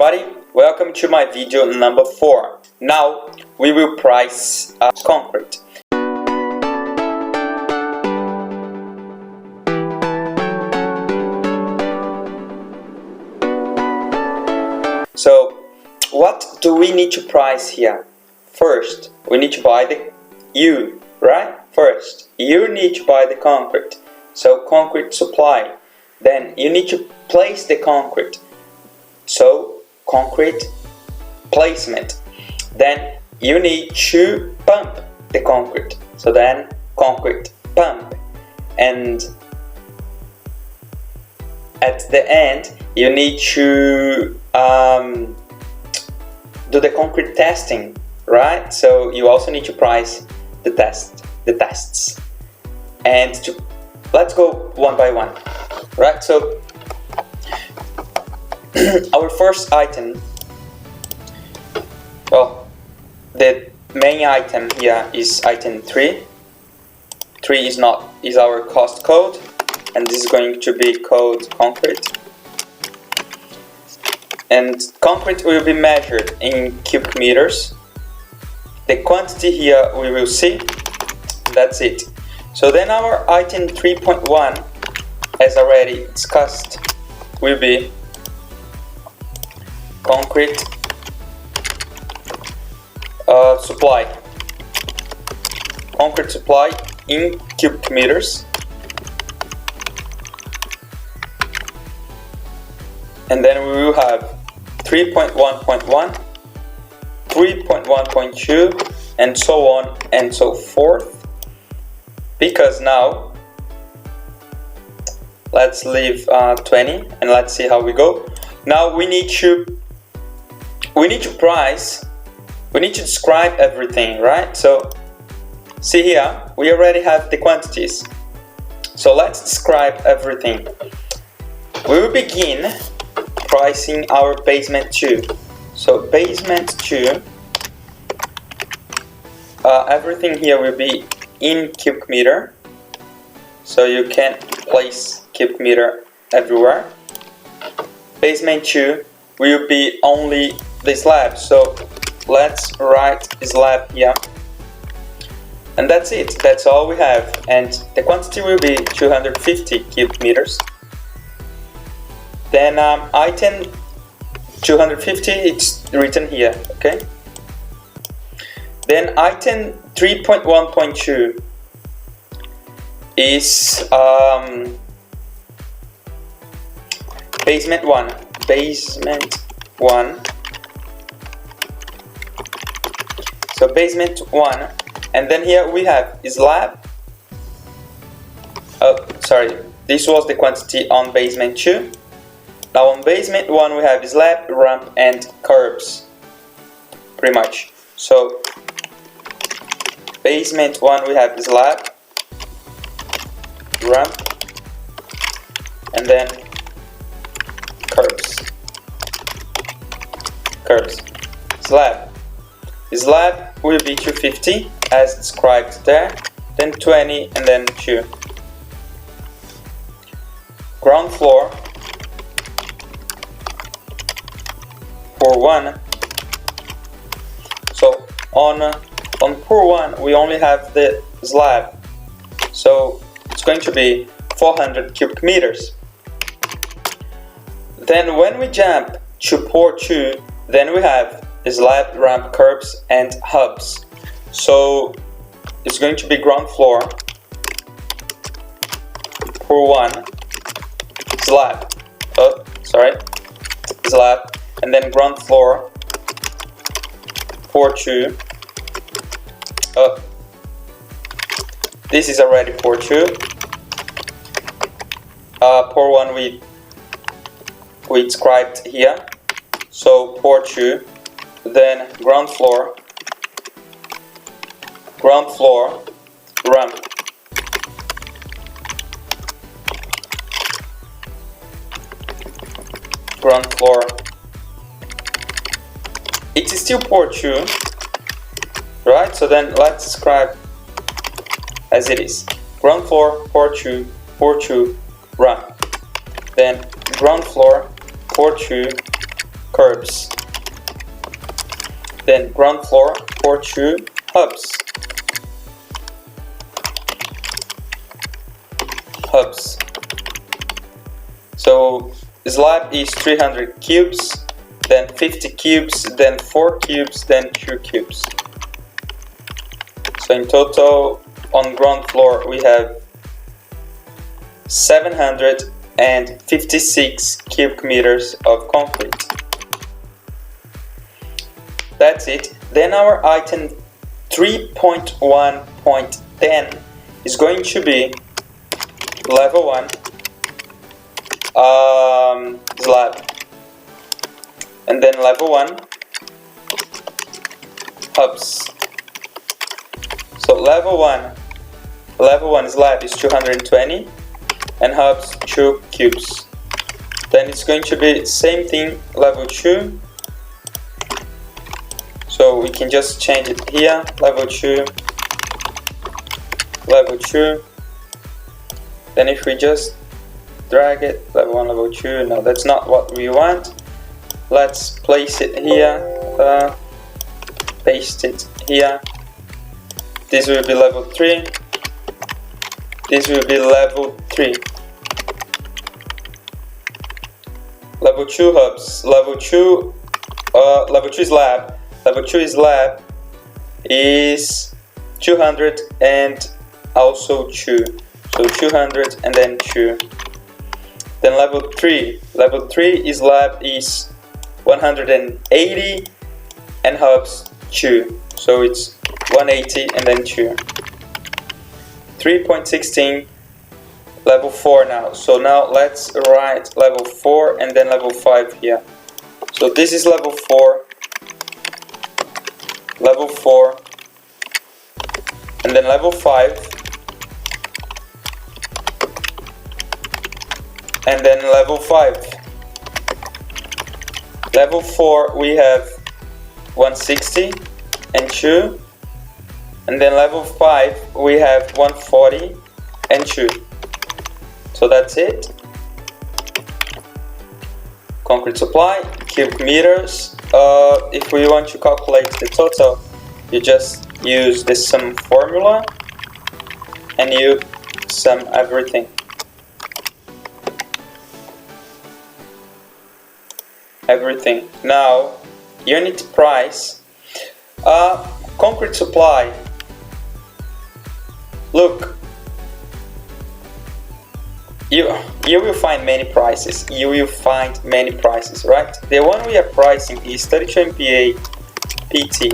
everybody, welcome to my video number 4. Now we will price concrete. So what do we need to price here? First, we need to buy the right? First, you need to buy the concrete. So concrete supply. Then you need to place the concrete. So concrete placement. Then you need to pump the concrete. So then concrete pump. And at the end you need to do the concrete testing, right? So you also need to price the tests. And let's go one by one, right? So our first item, well, the main item here is item 3. 3 is our cost code, and this is going to be called concrete. And concrete will be measured in cubic meters. The quantity here we will see. That's it. So then our item 3.1, as already discussed, will be concrete supply. Concrete supply in cubic meters. And then we will have 3.1.1, 3.1.2, and so on and so forth. Because now let's leave 20 and let's see how we go. Now we need to price, we need to describe everything, right? So see here, we already have the quantities. So let's describe everything. We will begin pricing our basement 2. So basement 2, everything here will be in cubic meter, so you can place cubic meter everywhere. Basement 2 will be only the slab, so let's write slab here, and that's it. That's all we have, and the quantity will be 250 cubic meters. Then item 250, it's written here, okay? Then item 3.1.2 is basement 1. Basement 1. So basement 1, and then here we have slab. Oh, sorry, this was the quantity on basement 2. Now on basement 1 we have slab, ramp, and curbs, pretty much. So basement 1 we have slab, ramp, and then curbs. Slab will be 250 as described there, then 20, and then 2. Ground floor for 1. So on pour 1 we only have the slab, so it's going to be 400 cubic meters. Then when we jump to pour 2, then we have slab, ramp, curbs, and hubs. So it's going to be ground floor, pour 1, slab, slab, and then ground floor, pour 2, this is already pour 2, pour 1 we described here, so pour 2, then ground floor, ramp, ground floor, it is still pour 2, right? So then let's describe as it is. Ground floor, pour 2, ramp. Then ground floor, pour 2, curbs. Then ground floor for 2 hubs. So slab is 300 cubes, then 50 cubes, then 4 cubes, then 2 cubes. So in total on ground floor we have 756 cubic meters of concrete. That's it. Then our item 3.1.10 is going to be level 1 slab, and then level 1 hubs. So level 1 slab is 220 and hubs 2 cubes. Then it's going to be same thing, level 2. So we can just change it here, level 2, level 2. Then if we just drag it, level 1, level 2, no, that's not what we want. Let's place it here, paste it here. This will be level 3. This will be level 3. Level 2 hubs, level 2 slab. Level 2 slab is 200 and also 2. So 200 and then 2. Then level 3 slab is 180 and hubs 2. So it's 180 and then 2. 3.16 level 4 now. So now let's write level 4 and then level 5 here. So this is level 4, and then level 5, and then level 5. Level 4 we have 160 and 2, and then level 5 we have 140 and 2. So that's it. Concrete supply, cubic meters. If we want to calculate the total, you just use the sum formula and you sum everything. Now, unit price. Concrete supply. Look, you will find many prices. Right? The one we are pricing is 32 MPa PT.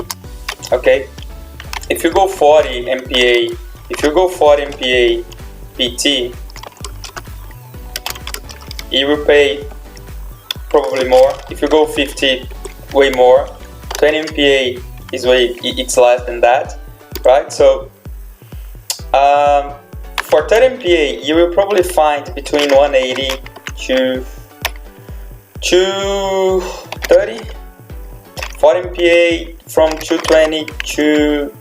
Okay. If you go 40 MPa PT, you will pay probably more. If you go 50, way more. 20 MPa is it's less than that, right? So for 30 MPa, you will probably find between 180 to 230. 40 MPa from 220 to,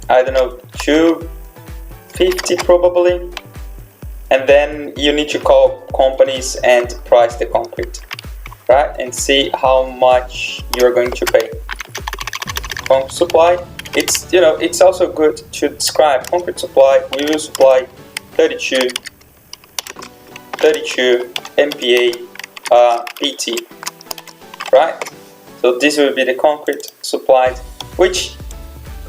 I don't know, 250 probably. And then you need to call companies and price the concrete, right? And see how much you're going to pay. Concrete supply. It's also good to describe concrete supply. We will supply 32 MPa PT, right? So this will be the concrete supplied, which,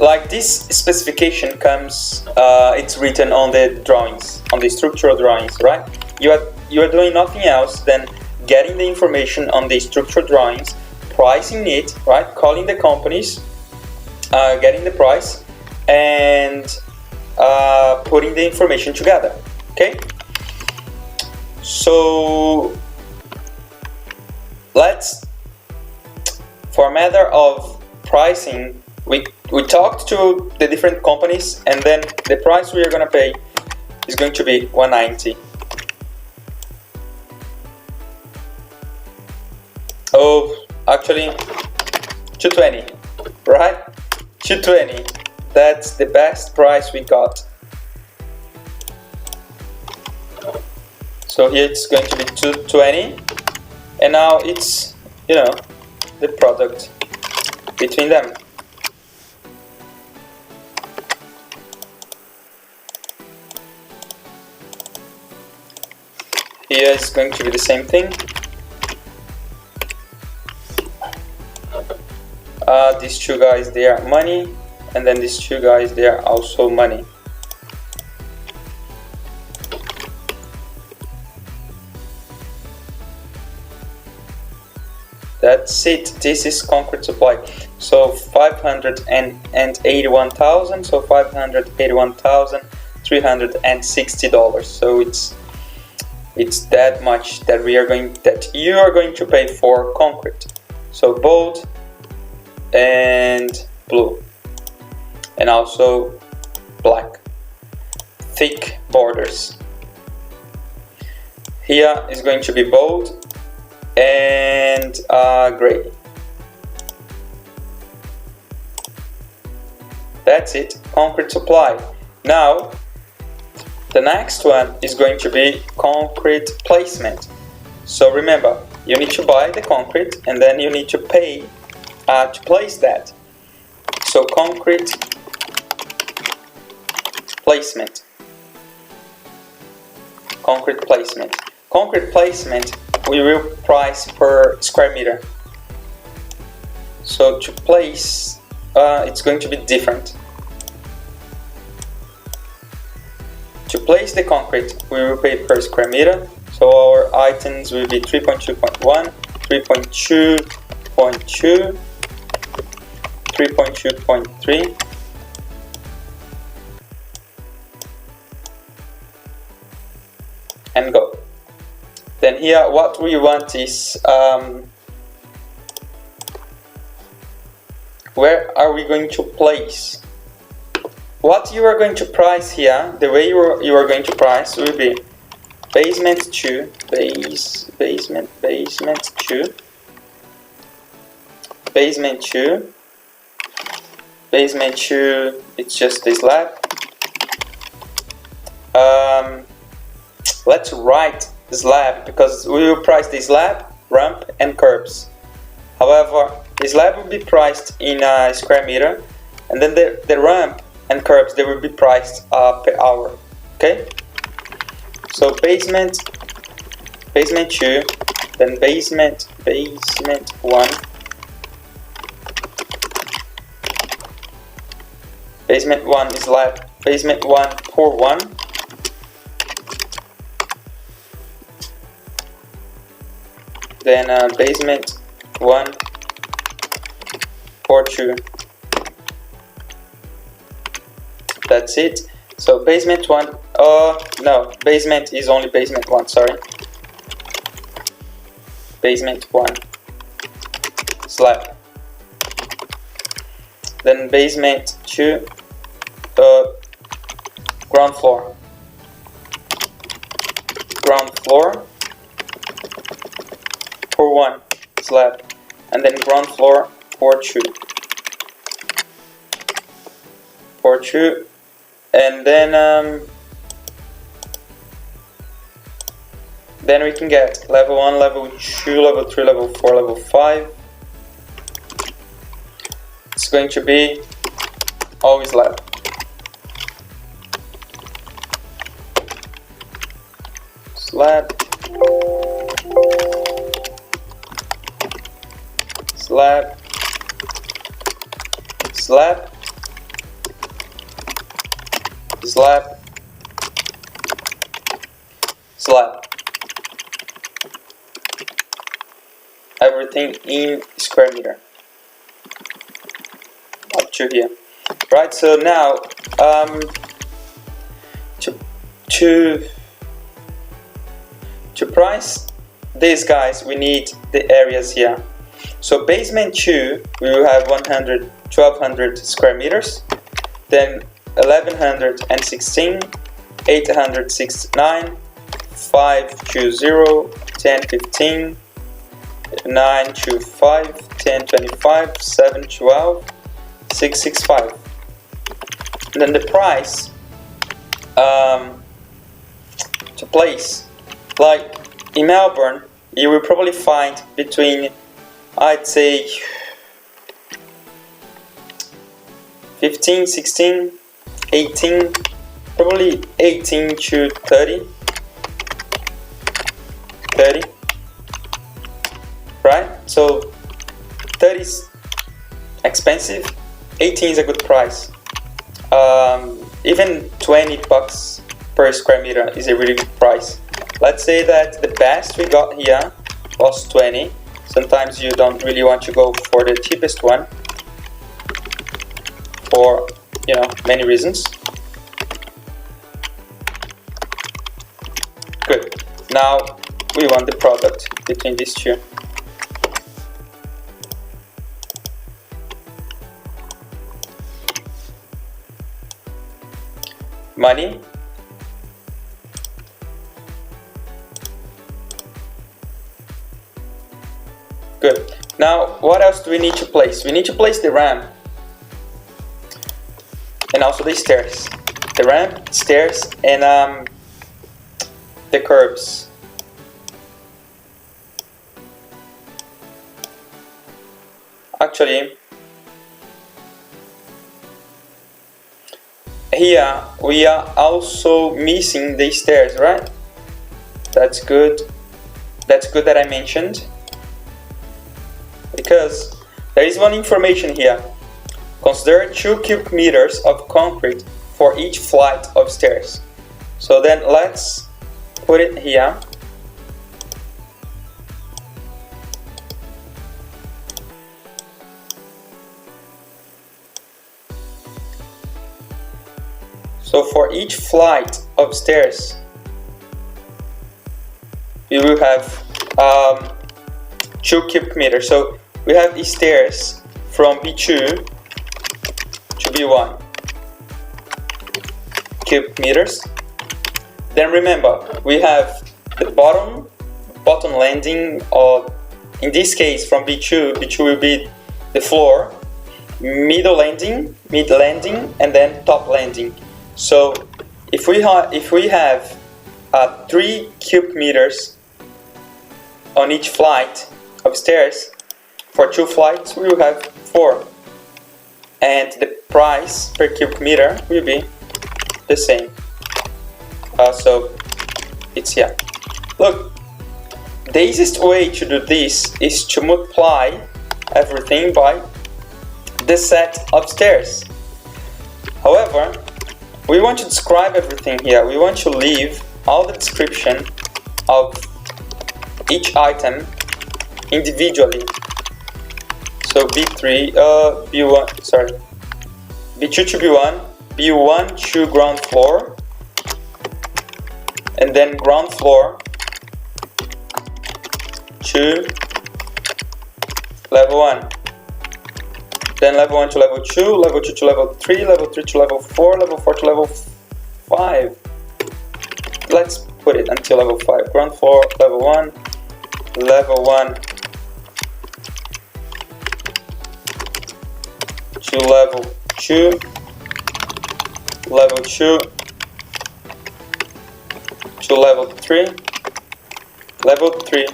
like this specification comes, it's written on the drawings, on the structural drawings, right? You are doing nothing else than getting the information on the structural drawings, pricing it, right? Calling the companies, getting the price, and putting the information together. Okay. So for a matter of pricing, we talked to the different companies, and then the price we are gonna pay is going to be 190. Oh, actually 220, right? 220. That's the best price we got. So here it's going to be 220, and now it's you know, the product between them. Here is going to be the same thing. These two guys, they are money, and then these two guys, they are also money. That's it. This is concrete supply. So 581,000. So $581,360. So it's that much that you are going to pay for concrete. So bold and blue, and also black, thick borders. Here is going to be bold and gray. That's it, concrete supply. Now the next one is going to be concrete placement. So remember, you need to buy the concrete and then you need to pay to place that. So concrete placement. Concrete placement. Concrete placement, we will price per square meter. So to place, it's going to be different. To place the concrete, we will pay per square meter. So our items will be 3.2.1, 3.2.2, 3.2.3, and go. Then here, what we want is where are we going to place? What you are going to price here, the way you are going to price will be basement 2, basement 2, basement 2, basement 2, it's just the slab. Let's write the slab because we will price the slab, ramp and curbs. However, the slab will be priced in a square meter, and then the ramp and curbs, they will be priced per hour. Okay, so basement 2, then basement 1, basement 1 is slab, basement 1 pour 1, then basement 1 pour 2. That's it. So basement 1, no, basement is only basement 1, sorry. Basement 1, slab. Then basement 2, ground floor. Ground floor, pour 1, slab. And then ground floor, pour 2. Pour 2. And then we can get level 1, level 2, level 3, level 4, level 5. It's going to be always slab. Slab. Slab. Slab. Slab, slab. Everything in square meter. Up to here. Right, so now to price these guys, we need the areas here. So basement 2, we will have 1200 square meters. Then 1116, 869, 520, 1015, 925, 1025, 712, 665. And then the price to place, like in Melbourne, you will probably find between I'd say 15, 16, 18, probably 18 to 30, right? So 30 is expensive, 18 is a good price. Even 20 bucks per square meter is a really good price. Let's say that the best we got here was 20. Sometimes you don't really want to go for the cheapest one for, you know, many reasons. Good. Now we want the product between these two. Money. Good. Now, what else do we need to place? We need to place the ramp and also the stairs. The ramp, stairs, and the curbs. Actually, here we are also missing the stairs, right? That's good. That's good that I mentioned, because there is one information here. Consider 2 cubic meters of concrete for each flight of stairs. So then let's put it here. So for each flight of stairs, we will have 2 cubic meters. So we have the stairs from B2 to B1 cubic meters. Then remember, we have the bottom landing, or in this case from B2 will be the floor, mid landing, and then top landing. So if we have 3 cubic meters on each flight of stairs, for 2 flights we will have 4, and the price per cubic meter will be the same. So it's here. Look, the easiest way to do this is to multiply everything by the set of stairs. However, we want to describe everything here. We want to leave all the description of each item individually. So B2 to B1, B1 to ground floor, and then ground floor to level 1. Then level 1 to level 2, level 2 to level 3, level 3 to level 4, level 4 to level 5. Let's put it until level 5. Ground floor, level 1, level 1 to level 2, level 2 to level 3, level 3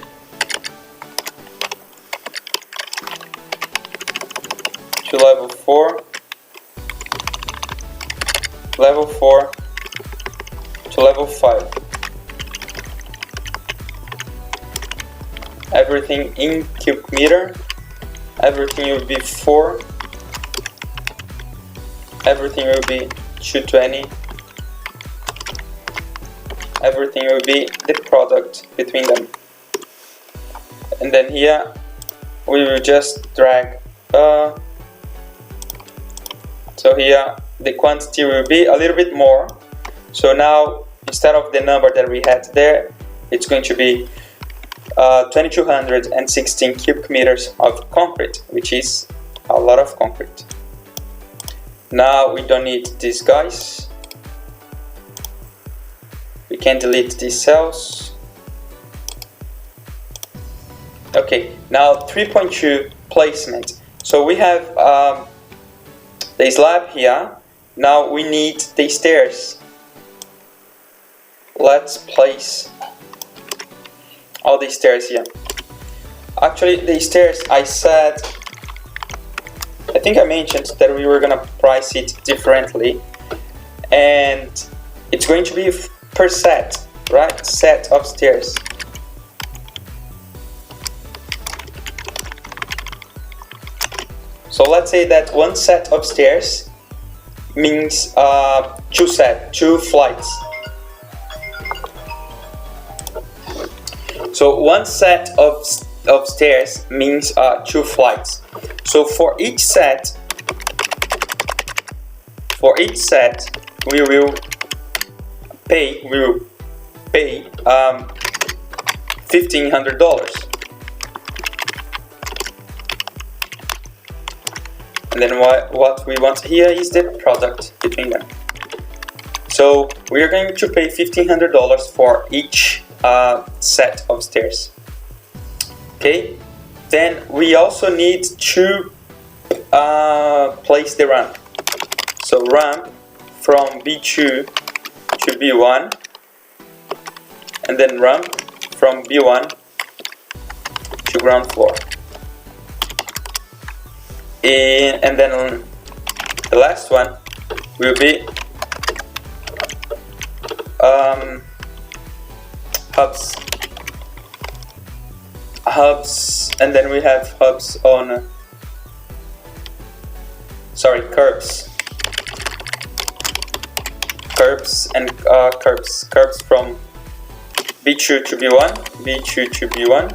to level 4, level 4 to level 5. Everything in cubic meter, everything will be 4, everything will be 220, everything will be the product between them. And then here we will just drag so here the quantity will be a little bit more. So now instead of the number that we had there, it's going to be 2216 cubic meters of concrete, which is a lot of concrete. Now we don't need these guys. We can delete these cells. Okay, now 3.2 placement. So we have the slab here. Now we need the stairs. Let's place all the stairs here. Actually, the stairs, I think I mentioned that we were gonna price it differently, and it's going to be per set, right? Set of stairs. So let's say that one set of stairs means two flights. So one set of stairs means 2 flights. So for each set we will pay $1,500. And then what we want here is the product between them. So we are going to pay $1,500 for each set of stairs. Okay, then we also need to place the ramp. So ramp from B2 to B1, and then ramp from B1 to ground floor. And then the last one will be hubs, and then we have hubs on curbs and curbs from B2 to B1,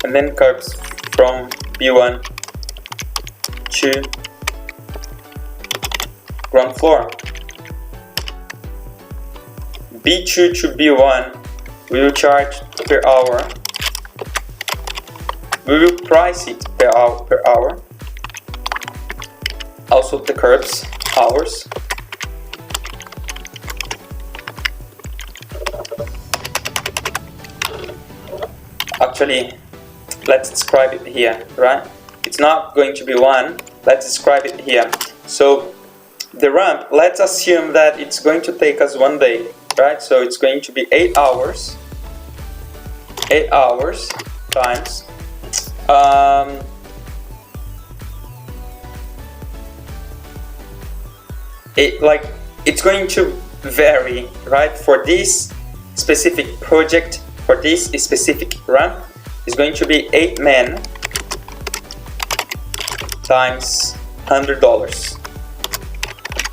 and then curbs from B1 to ground floor. B2 to B1 we will charge per hour. We will price it per hour. Also the curbs, hours. Actually, let's describe it here, right? It's not going to be one. Let's describe it here. So the ramp, let's assume that it's going to take us 1 day, right? So it's going to be 8 hours. 8 hours times it's going to vary, right? For this specific project, for this specific ramp, is going to be 8 men times $100.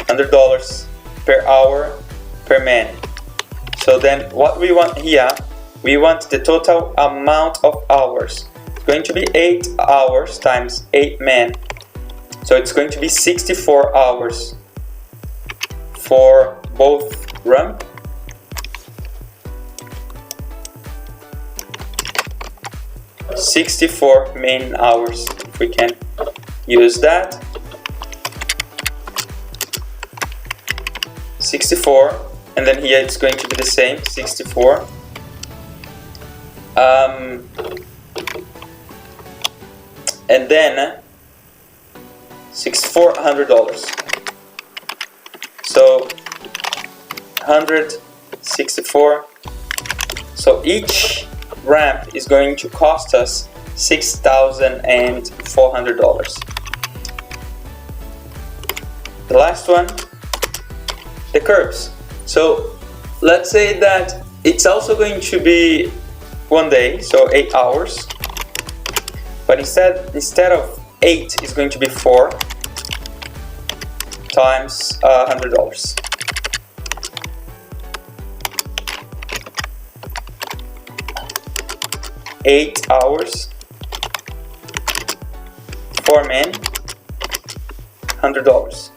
$100 per hour per man. So then what we want here, we want the total amount of hours. It's going to be 8 hours times 8 men. So it's going to be 64 hours for both ramp $64 man hours, if we can use that. 64, and then here it's going to be the same, 64. And then $6,400. So 164. So each ramp is going to cost us $6,400. The last one, the curbs. So let's say that it's also going to be 1 day, so 8 hours, but instead of 8, it's going to be 4 times $100. Eight hours, 4 men, $100.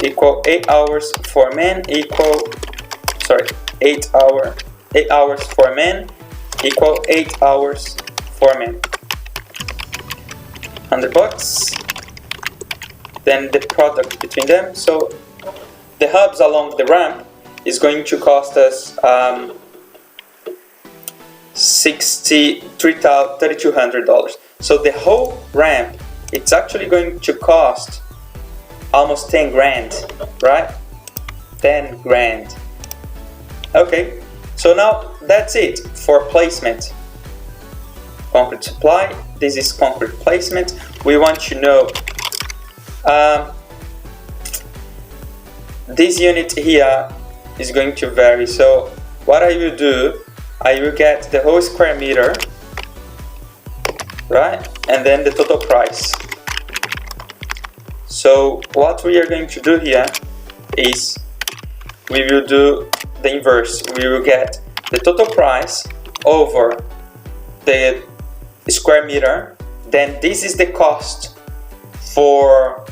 Equal 8 hours for men equal, sorry, 8 hours for men equal 8 hours for men. $100. Then the product between them. So the hubs along the ramp is going to cost us $3,200. So the whole ramp, it's actually going to cost almost 10 grand, right? 10 grand. Okay, so now that's it for placement. Concrete supply, this is concrete placement. We want to know this unit here is going to vary. So what I will do, I will get the whole square meter, right, and then the total price. So what we are going to do here is we will do the inverse. We will get the total price over the square meter, then this is the cost for,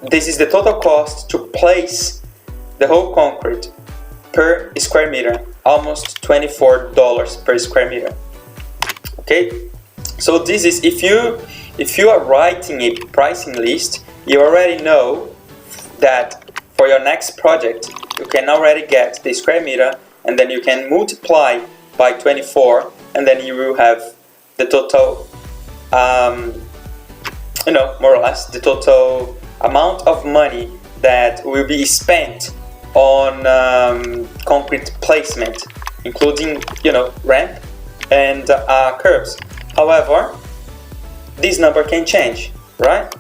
this is the total cost to place the whole concrete per square meter, almost $24 per square meter. Okay, so this is, if you are writing a pricing list, you already know that for your next project you can already get the square meter, and then you can multiply by 24, and then you will have the total, more or less the total amount of money that will be spent on concrete placement, including ramp and curbs. However, this number can change, right?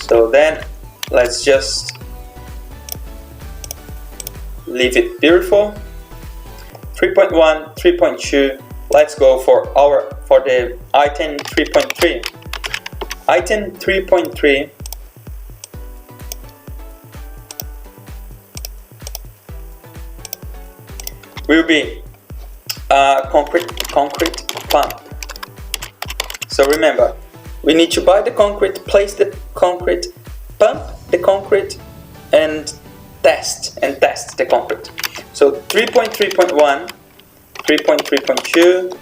So then let's just leave it beautiful. 3.1, 3.2. Let's go for the item 3.3. Item 3.3 will be concrete pump. So remember, we need to buy the concrete, place the concrete, pump the concrete, and test the concrete. So 3.3.1, 3.3.2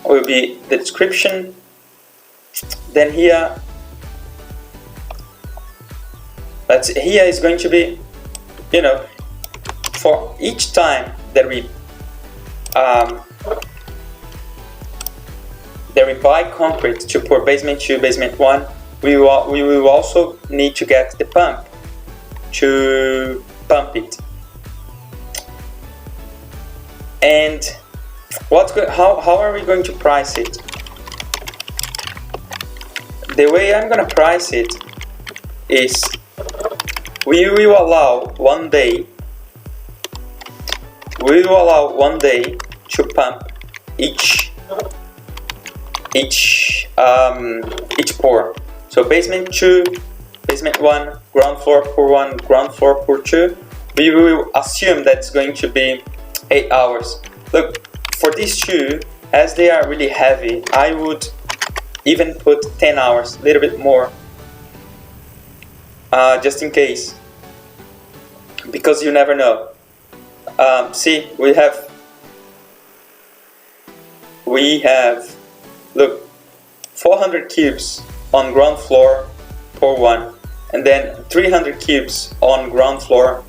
will be the description. Then here is going to be, for each time that we buy concrete to pour basement 2, basement 1, we will also need to get the pump to pump it. And how are we going to price it? The way I'm gonna price it is we will allow one day to pump each pour. So basement 2, basement 1, ground floor pour 1, ground floor pour 2. We will assume that's going to be 8 hours. Look, for these two, as they are really heavy, I would even put 10 hours, a little bit more, just in case, because you never know. See, we have, look, 400 cubes on ground floor pour 1, and then 300 cubes on ground floor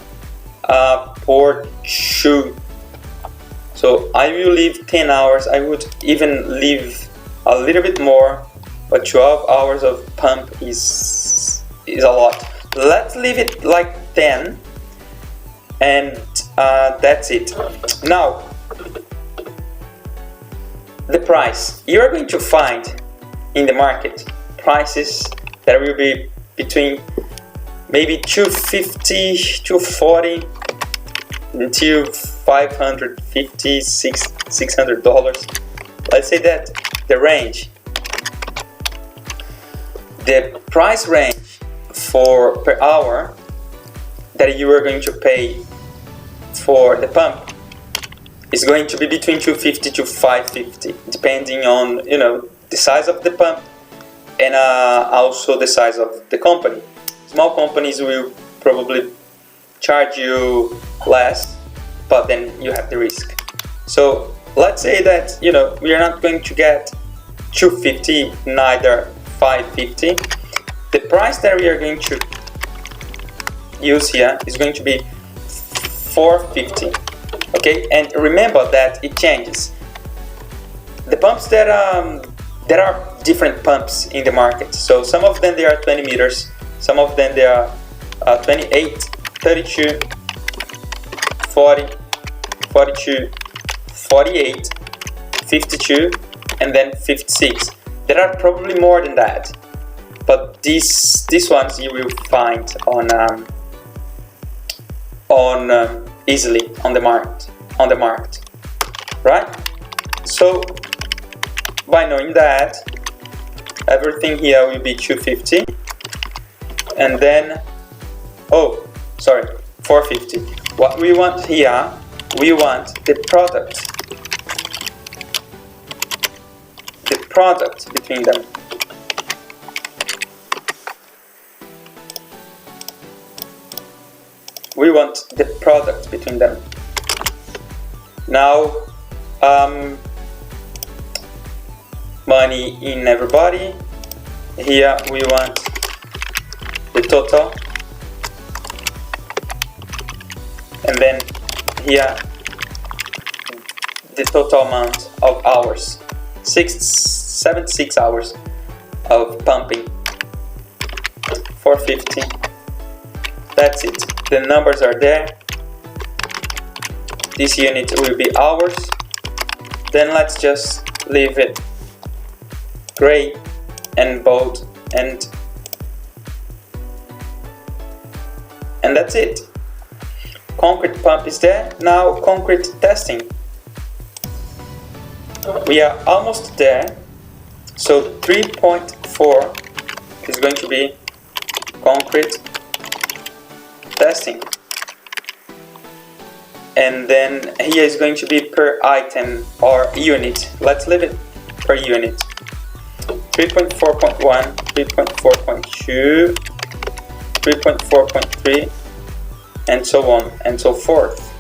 pour 2. So I will leave 10 hours. I would even leave a little bit more, but 12 hours of pump is a lot. Let's leave it like 10, and that's it. Now, the price. You are going to find in the market prices that will be between maybe $250, $240 until $550, $600. Let's say that the range, the price range per hour that you are going to pay for the pump is going to be between $250 to $550, depending on the size of the pump and also the size of the company. Small companies will probably charge you less, but then you have the risk. So let's say that we are not going to get $250, neither $550. The price that we are going to use here is going to be $450. Okay, and remember that it changes. The pumps there are different pumps in the market. So some of them they are 20 meters, Some of them they are 28, 32, 40, 42, 48, 52, and then 56. There are probably more than that, but these ones you will find on easily on the market, right? So by knowing that, everything here will be 250, and then 450. What we want here, we want the product between them. We want the product between them. Now, money in everybody. Here we want the total, and then here the total amount of hours, 76 hours of pumping. 450. That's it. The numbers are there. This unit will be hours. Then let's just leave it gray and bold, and that's it. Concrete pump is there. Now concrete testing. We are almost there. So 3.4 is going to be concrete testing, and then here is going to be per item or unit. Let's leave it per unit. 3.4.1, 3.4.2, 3.4.3, and so on and so forth.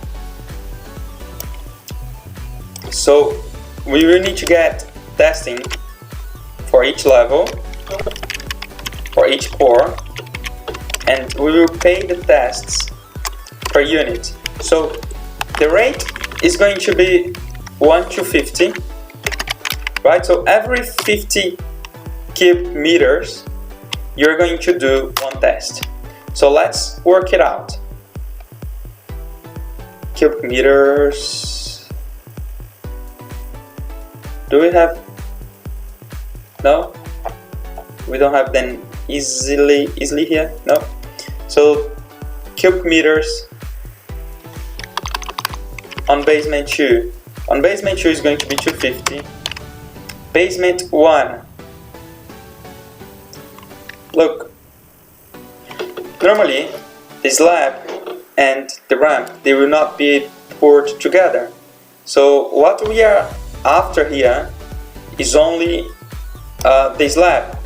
So we will need to get testing for each level, for each core, and we will pay the tests per unit. So the rate is going to be 1 to 50, right? So every 50 cubic meters you're going to do one test. So let's work it out. Cubic meters. Do we have? No, we don't have them easily here. No. So cubic meters on basement 2. On basement 2 is going to be 250. Basement 1. Look, normally the slab and the ramp, they will not be poured together. So what we are after here is only the slab,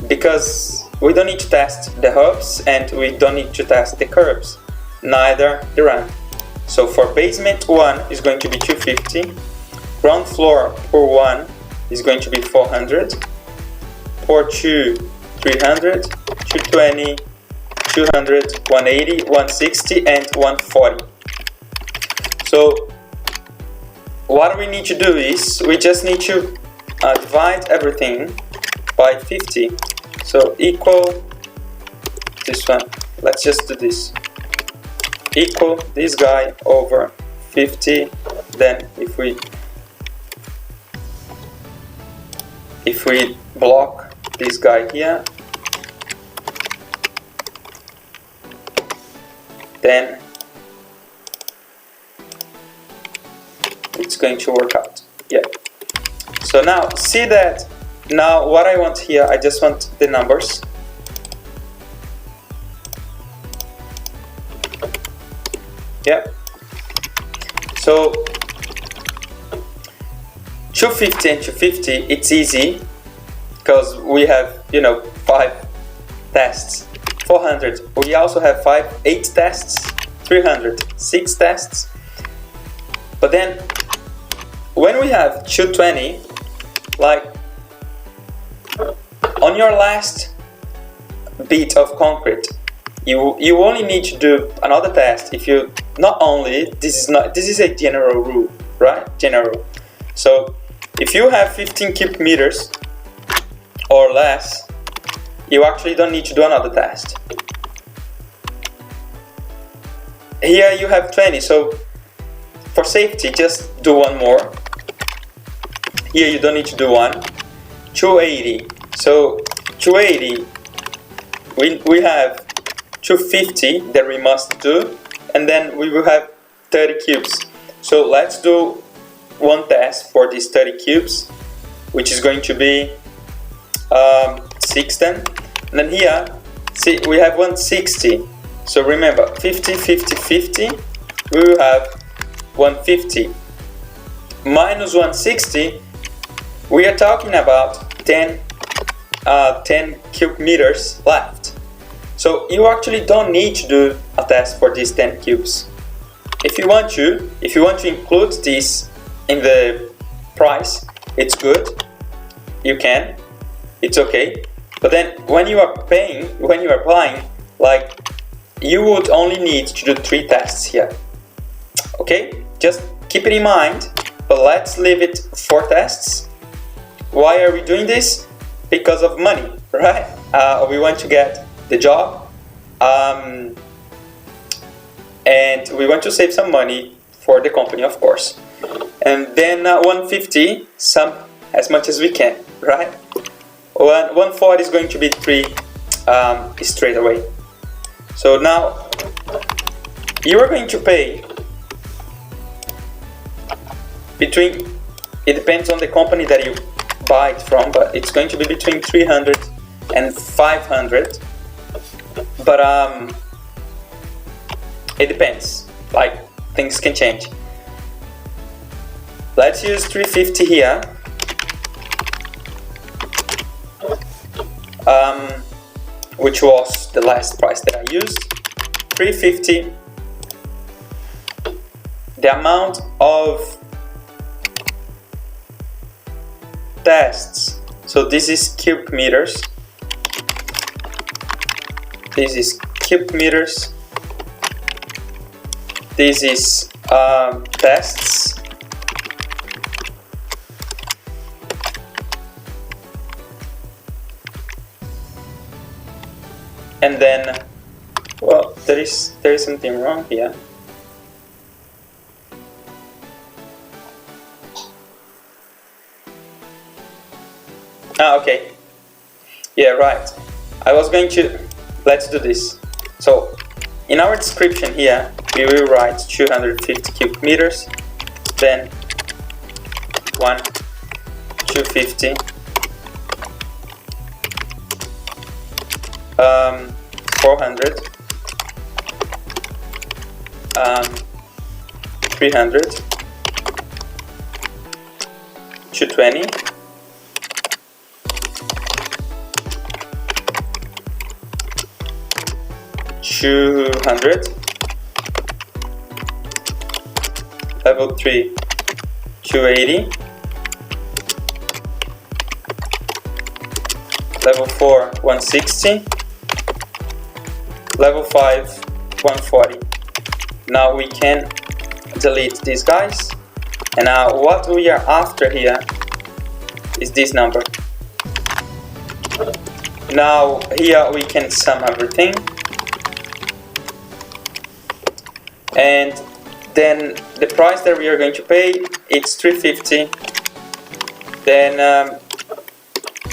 because we don't need to test the hubs and we don't need to test the curbs, neither the ramp. So for basement 1 is going to be 250, ground floor pour 1 is going to be 400, pour 2 300, 220, 200, 180, 160, and 140. So what we need to do is we just need to divide everything by 50. So equal this one. Let's just do this. Equal this guy over 50. Then if we block this guy here, then it's going to work out. Yeah. So now see that now what I want here, I just want the numbers. Yeah. So 250 and 250, it's easy because we have, 5 tests. 400, we also have 8 tests. 300, 6 tests. But then when we have 220, like on your last bit of concrete, you only need to do another test if you not only this is a general rule, right? General. So if you have 15 cubic meters or less, you actually don't need to do another test. Here you have 20, so for safety just do one more. Here you don't need to do one. 280, so 280 we have 250 that we must do, and then we will have 30 cubes. So let's do one test for these 30 cubes, which is going to be 6 then. And then here, see, we have 160. So remember, 50, 50, 50, we will have 150. Minus 160, we are talking about 10 cube meters left. So you actually don't need to do a test for these 10 cubes. If you want to include this in the price, it's good. You can, it's okay. But then when you are applying, like, you would only need to do 3 tests here. Okay, just keep it in mind. But let's leave it 4 tests. Why are we doing this? Because of money, right? We want to get the job, and we want to save some money for the company, of course. And then 150, as much as we can, right? 140 is going to be 3 straight away. So now you are going to pay between, it depends on the company that you buy it from, but it's going to be between 300 and 500. But it depends, like, things can change. Let's use 350 here. Which was the last price that I used. 350. The amount of tests. So this is cube meters. This is cube meters. This is tests. And then, well, there is something wrong here. Okay. Yeah, right. I was going to, let's do this. So, in our description here, we will write 250 cubic meters, then 250, 400, 300, 220, 200, level 3, 280, level 4, 160, level 5, 140. Now we can delete these guys, and now what we are after here is this number. Now here we can sum everything, and then the price that we are going to pay, it's 350, then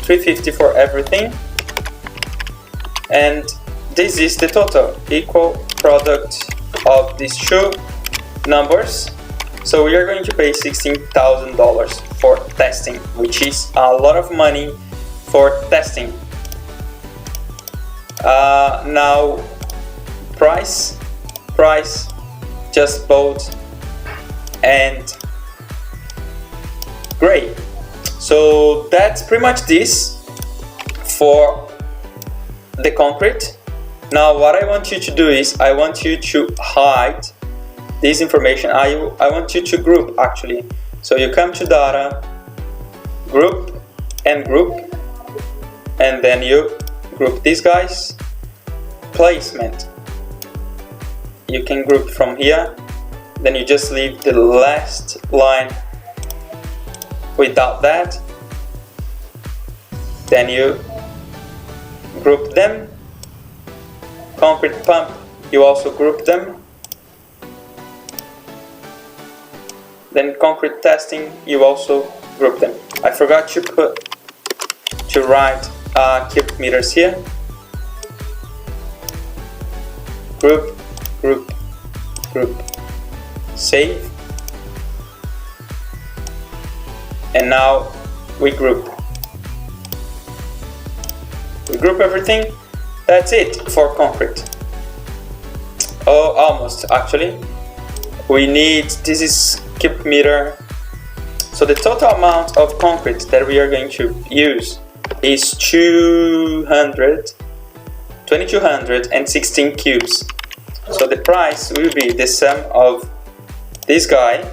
350 for everything, and this is the total equal product of these two numbers. So we are going to pay $16,000 for testing, which is a lot of money for testing. Now price, just bold and gray. So that's pretty much this for the concrete. Now what I want you to do is, I want you to hide this information. I want you to group actually. So you come to data, group, and then you group these guys. Placement, you can group from here, then you just leave the last line without that, then you group them. Concrete pump, you also group them. Then concrete testing, you also group them. I forgot to write cubic meters here. Group, group, group. Save. And now we group. We group everything. That's it for concrete. Oh, almost actually. We need, this is cubic meter. So the total amount of concrete that we are going to use is 2216 cubes. So the price will be the sum of this guy,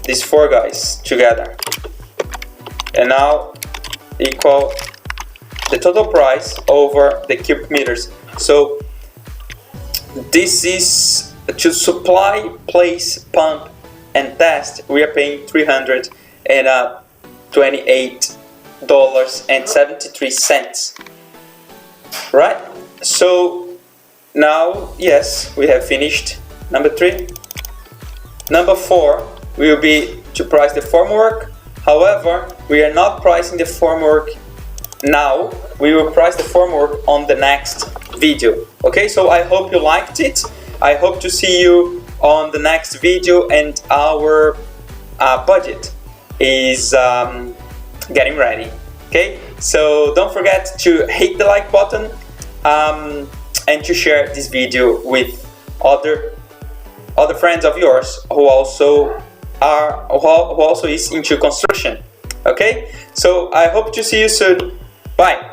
these four guys together, and now equal the total price over the cubic meters. So this is to supply, place, pump, and test. We are paying $328.73. Right? So now, yes, we have finished number 3. Number 4 will be to price the formwork. However, we are not pricing the formwork now. We will price the formwork on the next video. Okay, so I hope you liked it. I hope to see you on the next video, and our budget is getting ready. Okay, so don't forget to hit the like button and to share this video with other friends of yours who also is into construction. Okay, so I hope to see you soon. Bye.